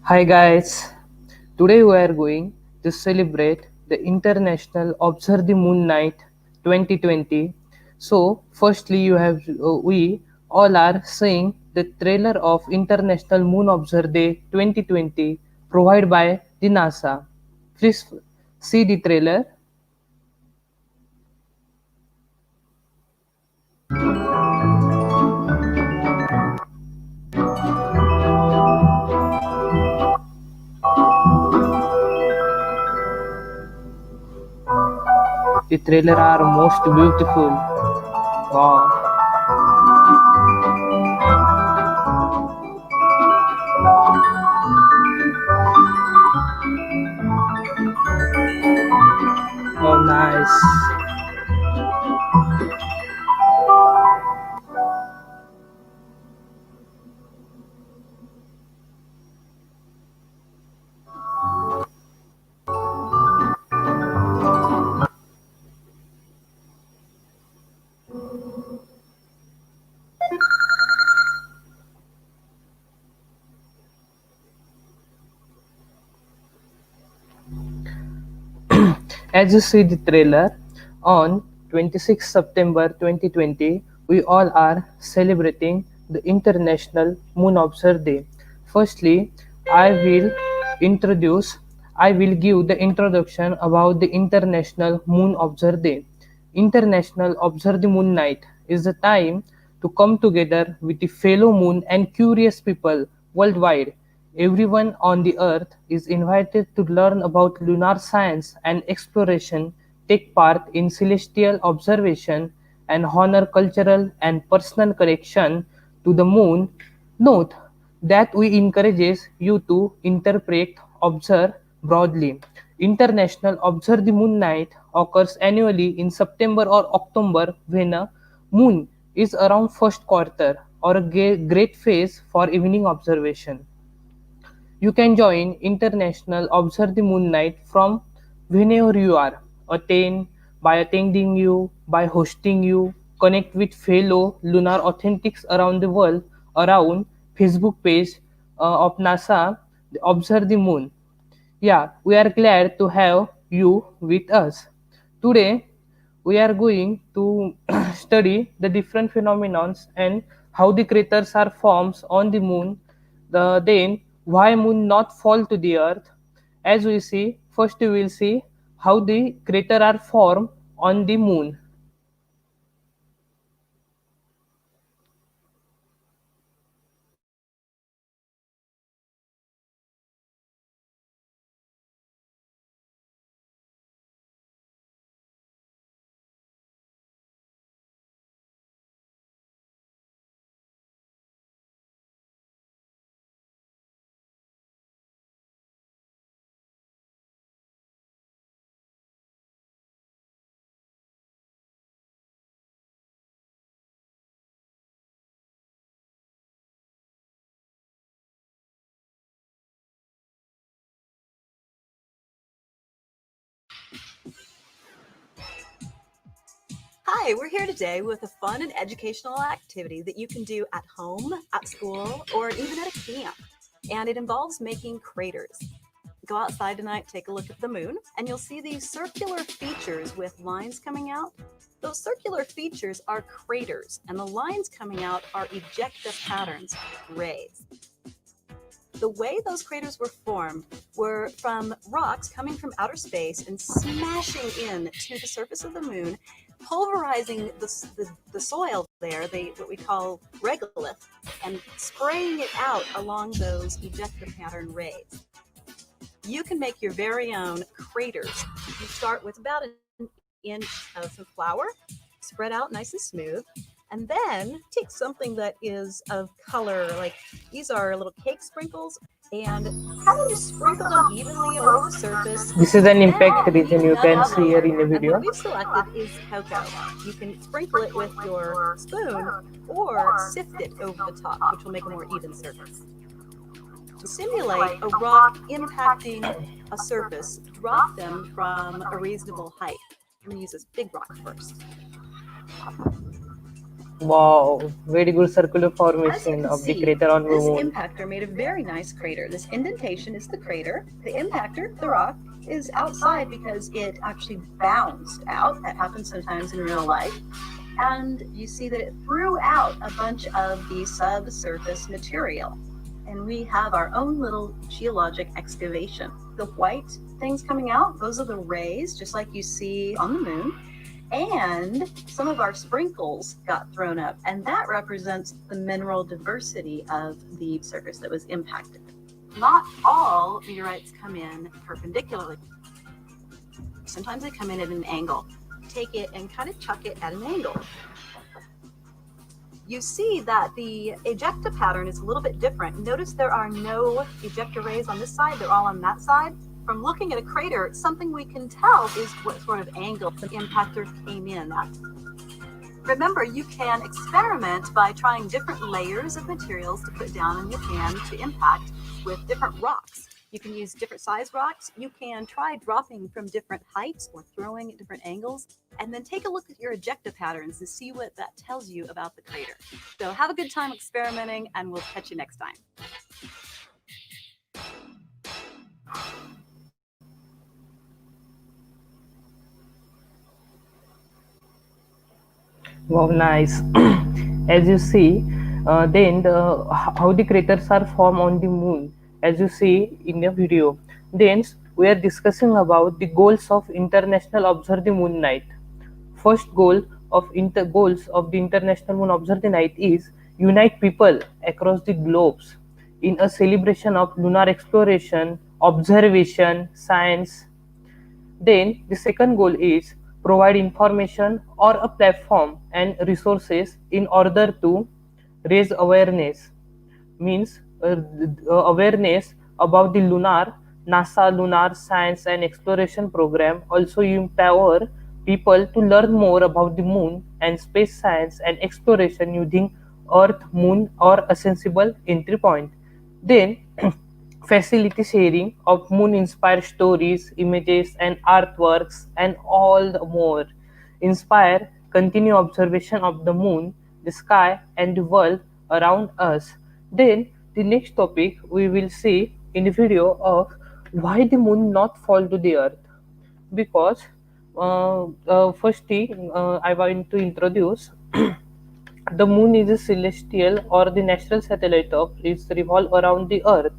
Hi guys, today we are going to celebrate the International Observe the Moon Night 2020. So, firstly, we all are seeing the trailer of International Moon Observe Day 2020 provided by the NASA. Please see the trailer. The trailer are most beautiful. Wow. Oh, nice. As you see the trailer, on 26 September 2020, we all are celebrating the International Moon Observer Day. Firstly, I will I will give the introduction about the International Moon Observer Day. International Observe the Moon Night is the time to come together with the fellow moon and curious people worldwide. Everyone on the earth is invited to learn about lunar science and exploration, take part in celestial observation, and honor cultural and personal connection to the moon. Note that we encourages you to interpret, observe broadly. International Observe the Moon Night occurs annually in September or October when a moon is around first quarter or a great phase for evening observation. You can join International Observe the Moon Night from whenever you are. Attend by attending you, by hosting you, connect with fellow lunar authentics around the world around Facebook page of NASA Observe the Moon. Yeah, we are glad to have you with us. Today, we are going to study the different phenomena and how the craters are formed on the moon, then why moon not fall to the earth. As we see, first we will see how the crater are formed on the moon. Hi, we're here today with a fun and educational activity that you can do at home, at school, or even at a camp. And it involves making craters. Go outside tonight, take a look at the moon, and you'll see these circular features with lines coming out. Those circular features are craters, and the lines coming out are ejecta patterns, rays. The way those craters were formed were from rocks coming from outer space and smashing in to the surface of the moon, pulverizing the soil there, what we call regolith, and spraying it out along those ejecta pattern rays. You can make your very own craters. You start with about an inch of some flour, spread out nice and smooth, and then take something that is of color, like these are little cake sprinkles, and have them just sprinkle them evenly over the surface. This is an Then impact you region need you can another see here layer, in the and what video. we've selected is cocoa. You can sprinkle it with your spoon or sift it over the top, which will make a more even surface. To simulate a rock impacting a surface, drop them from a reasonable height. I'm going to use this big rock first. Wow, very good circular As you formation can of the see, crater on the this moon. impactor made a very nice crater. This indentation is the crater. The impactor, the rock, is outside because it actually bounced out. That happens sometimes in real life. And you see that it threw out a bunch of the subsurface material. And we have our own little geologic excavation. The white things coming out, those are the rays, just like you see on the moon. And some of our sprinkles got thrown up, and that represents the mineral diversity of the surface that was impacted. Not all meteorites come in perpendicularly. Sometimes they come in at an angle. Take it and kind of chuck it at an angle. You see that the ejecta pattern is a little bit different. Notice there are no ejecta rays on this side, they're all on that side. From looking at a crater, something we can tell is what sort of angle the impactor came in at. Remember, you can experiment by trying different layers of materials to put down in your pan to impact with different rocks. You can use different size rocks. You can try dropping from different heights or throwing at different angles, and then take a look at your ejecta patterns and see what that tells you about the crater. So have a good time experimenting, and we'll catch you next time. Wow, nice. As you see, how the craters are formed on the moon, as you see in the video. Then we are discussing about the goals of International Observe the Moon Night. First goals of the International Moon Observe the Night is unite people across the globes in a celebration of lunar exploration, observation, science. Then the second goal is provide information or a platform and resources in order to raise awareness, means awareness about the NASA lunar science and exploration program. Also empower people to learn more about the moon and space science and exploration using earth, moon or a sensible entry point. Then facility sharing of moon inspired stories, images and artworks and all the more. Inspire continue observation of the moon, the sky and the world around us. Then the next topic we will see in the video of why the moon not fall to the earth. Because first thing I want to introduce the moon is a celestial or the natural satellite of is revolve around the earth.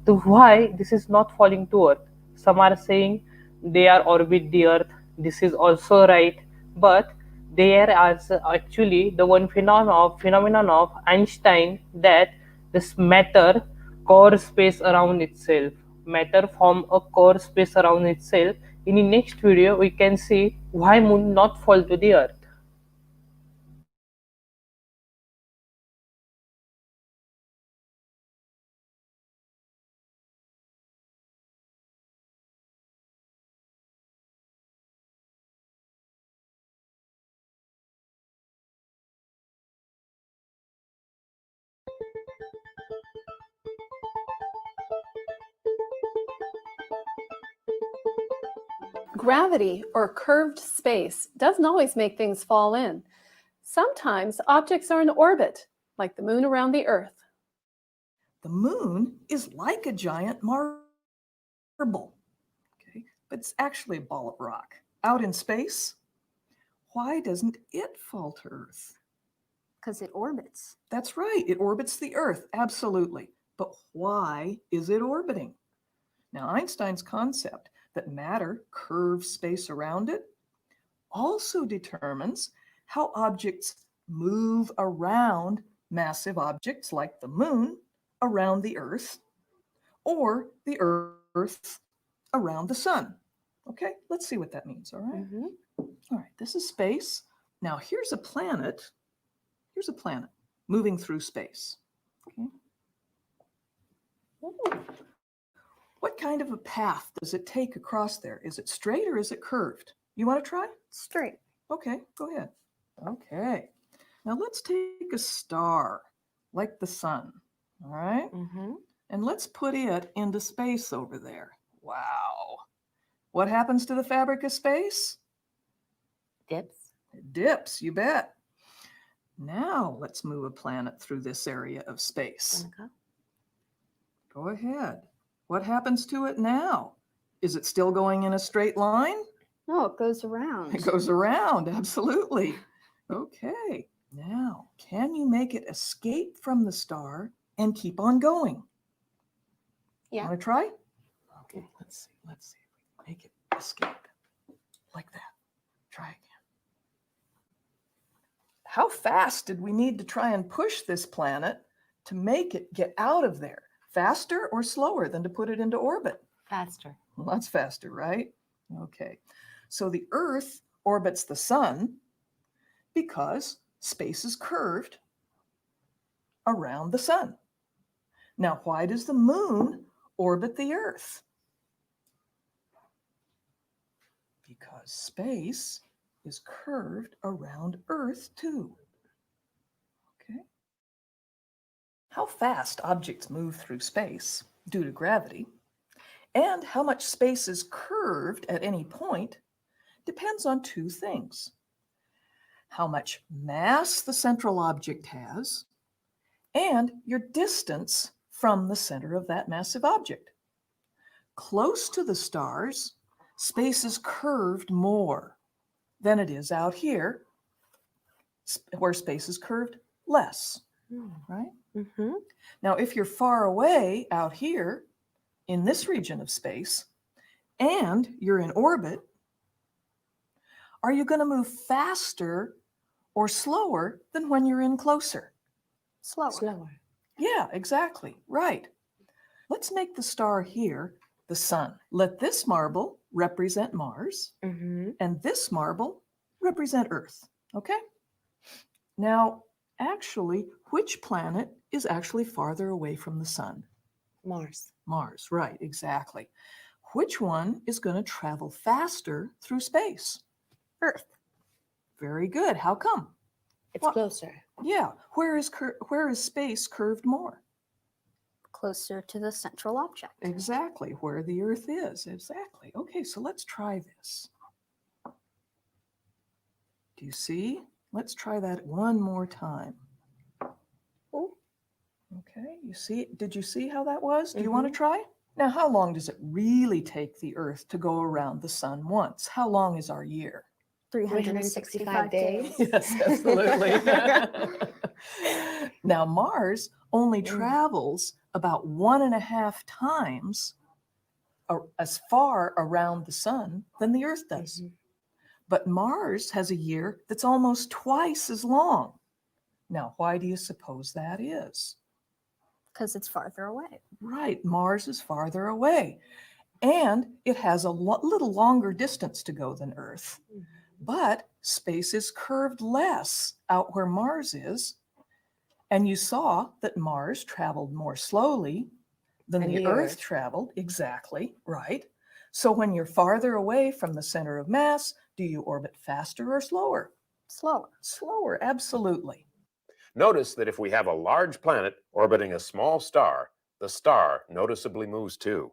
So why this is not falling to earth? Some are saying they are orbit the earth. This is also right, but there is actually the one phenomenon of Einstein that this matter core space around itself. Matter form a core space around itself. In the next video, we can see why moon not fall to the earth. Gravity, or curved space, doesn't always make things fall in. Sometimes objects are in orbit, like the moon around the Earth. The moon is like a giant marble, okay? But it's actually a ball of rock. Out in space, why doesn't it fall to Earth? Because it orbits. That's right, it orbits the Earth, absolutely. But why is it orbiting? Now, Einstein's concept that matter curves space around it also determines how objects move around massive objects like the moon around the Earth or the Earth around the sun. Okay, let's see what that means, all right? All right, this is space. Now, here's a planet. Here's a planet moving through space. Okay. What kind of a path does it take across there? Is it straight or is it curved? You want to try? Straight. Okay, go ahead. Okay. Now let's take a star like the sun, all right? And let's put it into space over there. Wow. What happens to the fabric of space? Dips. It dips, you bet. Now let's move a planet through this area of space. Go ahead. What happens to it now? Is it still going in a straight line? No, it goes around. It goes around, absolutely. Okay, now can you make it escape from the star and keep on going? Yeah. Want to try? Okay, let's see if we can make it escape like that. Try again. How fast did we need to try and push this planet to make it get out of there? Faster or slower than to put it into orbit? Faster. Well, that's faster, right? Okay. So the Earth orbits the sun because space is curved around the sun. Now, why does the moon orbit the Earth? Because space is curved around Earth too. Okay. How fast objects move through space due to gravity and how much space is curved at any point depends on two things: how much mass the central object has and your distance from the center of that massive object. Close to the stars, space is curved more than it is out here, where space is curved less, right? Mm-hmm. Now, if you're far away out here in this region of space and you're in orbit, are you going to move faster or slower than when you're in closer? Slower. Yeah, exactly. Right. Let's make the star here the sun. Let this marble represent Mars Mm-hmm. and this marble represent Earth. Okay? Now, actually, which planet is actually farther away from the sun? Mars. Mars, right, exactly. Which one is going to travel faster through space? Earth. Very good. How come? It's Well- closer. Yeah, where is space curved more? Closer to the central object. Exactly, where the Earth is. Exactly. Okay, so let's try this. Do you see? Let's try that one more time. Oh. Okay, you see? Did you see how that was? Do you want to try? Now, how long does it really take the Earth to go around the sun once? How long is our year? 365 days. Yes, absolutely. Now, Mars only travels about 1.5 times as far around the sun than the Earth does. Mhm. But Mars has a year that's almost twice as long. Now, why do you suppose that is? Because it's farther away. Right, Mars is farther away. And it has a little longer distance to go than Earth. But space is curved less out where Mars is. And you saw that Mars traveled more slowly than And the the Earth Earth. traveled. Exactly, right. So when you're farther away from the center of mass, do you orbit faster or slower? Slower. Slower, absolutely. Notice that if we have a large planet orbiting a small star, the star noticeably moves too.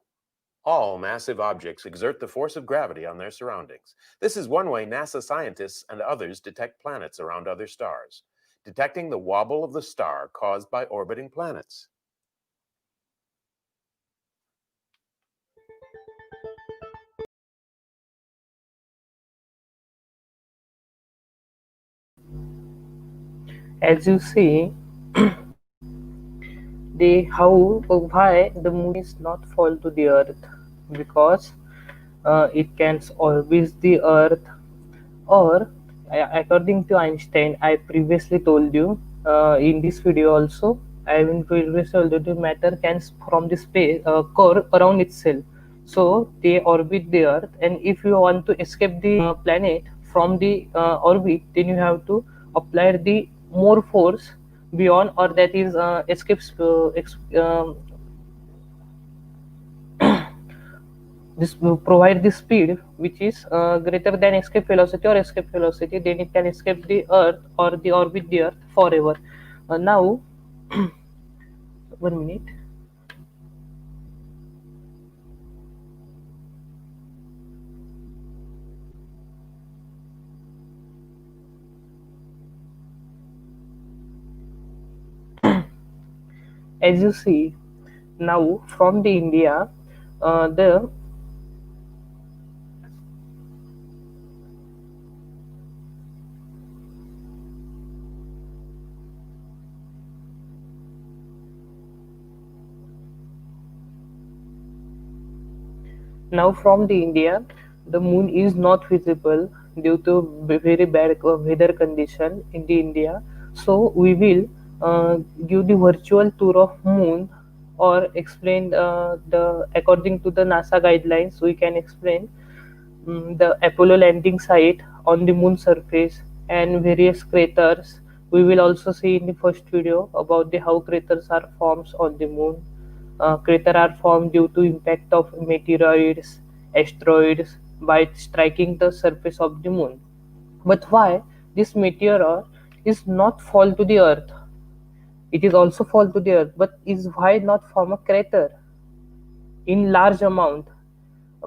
All massive objects exert the force of gravity on their surroundings. This is one way NASA scientists and others detect planets around other stars, detecting the wobble of the star caused by orbiting planets. As you see, why the moon is not fall to the earth, because it can always the earth, or according to Einstein, I previously told you in this video also, I will previously told you the matter can from the space curve around itself. So they orbit the earth, and if you want to escape the planet from the orbit, then you have to apply the more force beyond, or that is escapes this will provide the speed which is greater than escape velocity, then it can escape the earth or the orbit the earth forever. Now 1 minute. As you see now from the India, the Now from the India, the moon is not visible due to very bad weather condition in the India. So we will give the virtual tour of moon, or explain the according to the NASA guidelines. We can explain the Apollo landing site on the moon surface and various craters. We will also see in the first video about the how craters are formed on the moon. Craters are formed due to impact of meteoroids, asteroids by striking the surface of the moon. But why this meteor is not fall to the earth? It is also fall to the earth, but is why not form a crater in large amount?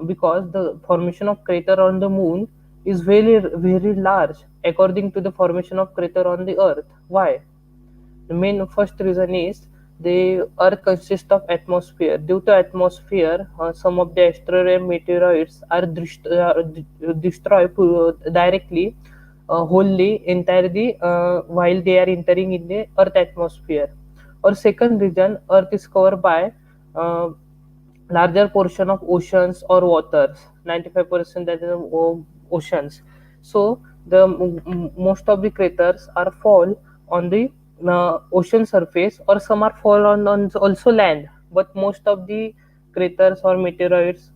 Because the formation of crater on the moon is very large according to the formation of crater on the earth. Why? The main first reason is the earth consists of atmosphere. Due to atmosphere, some of the asteroids and meteoroids are destroyed directly, wholly entirely, while they are entering in the earth atmosphere. Or second reason, earth is covered by uh, larger portion of oceans or waters. 95% that is oceans. So the most of the craters are fall on the ocean surface, or some are fall on also land, but most of the craters or meteoroids,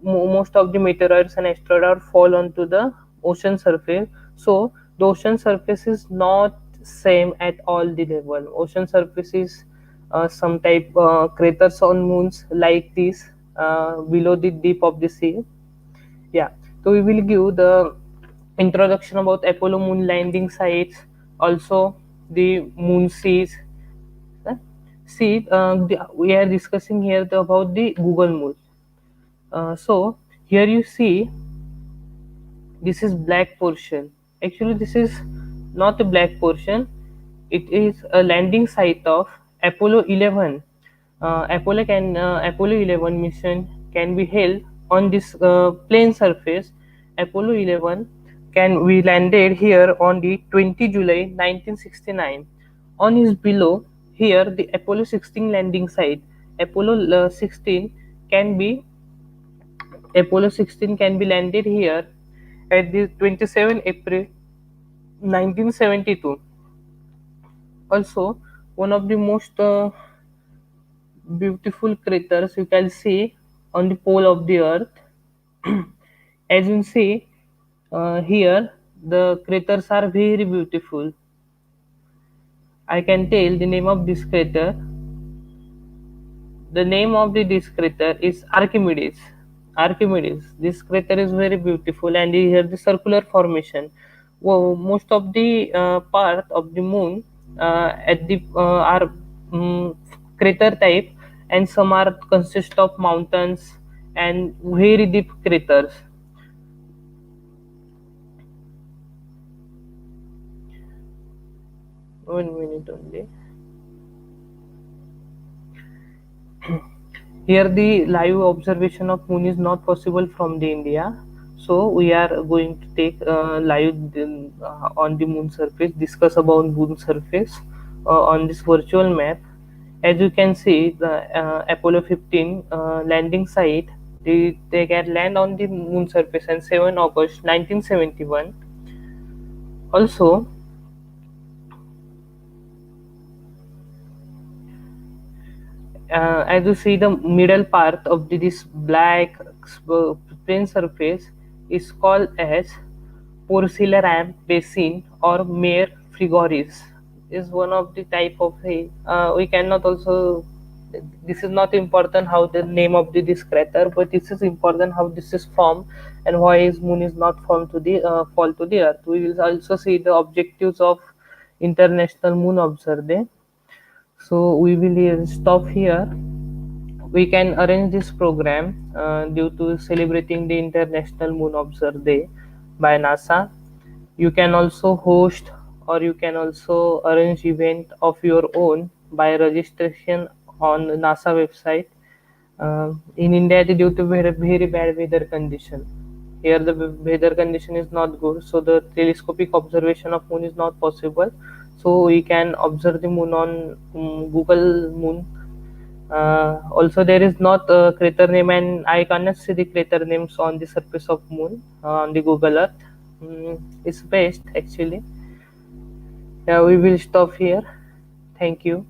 most of the meteoroids and asteroids are fall onto the ocean surface. So the ocean surface is not same at all the level. Ocean surface is some type craters on moons like this, below the deep of the sea. Yeah, so we will give the introduction about Apollo moon landing sites, also the moon seas. uh, See, we are discussing here about the Google moon. So here you see this is black portion. Actually this is not a black portion, it is a landing site of Apollo 11. Apollo 11 mission can be held on this plane surface. Apollo 11 can we landed here on the 20 July 1969. On is below here the Apollo 16 landing site. Apollo 16 can be Apollo 16 can be landed here at the 27 April 1972. Also, one of the most beautiful craters you can see on the pole of the Earth. As you see here, the craters are very beautiful. I can tell the name of this crater. The name of this crater is Archimedes. Archimedes. This crater is very beautiful, and here the circular formation. Well, most of the part of the moon at the are crater type, and some are consist of mountains and very deep craters. One minute only. Here the live observation of moon is not possible from the India, so we are going to take live on the moon surface, discuss about moon surface on this virtual map. As you can see, the Apollo 15 landing site, they can land on the moon surface on 7 August 1971. Also, as you see the middle part of this black plane surface is called as Porcelaram basin or Mare frigoris, is one of the type of we cannot also, this is not important how the name of this crater, but this is important how this is formed and why his moon is not formed to the fall to the earth. We will also see the objectives of International Moon Observer. So we will stop here. We can arrange this program due to celebrating the International Moon Observer Day by NASA. You can also host, or you can also arrange event of your own by registration on NASA website. In India, it is due to very bad weather condition. Here the weather condition is not good, so the telescopic observation of moon is not possible. So we can observe the moon on Google Moon. Also, there is not a crater name, and I cannot see the crater names on the surface of moon on the Google Earth. It's best actually. Yeah, we will stop here. Thank you.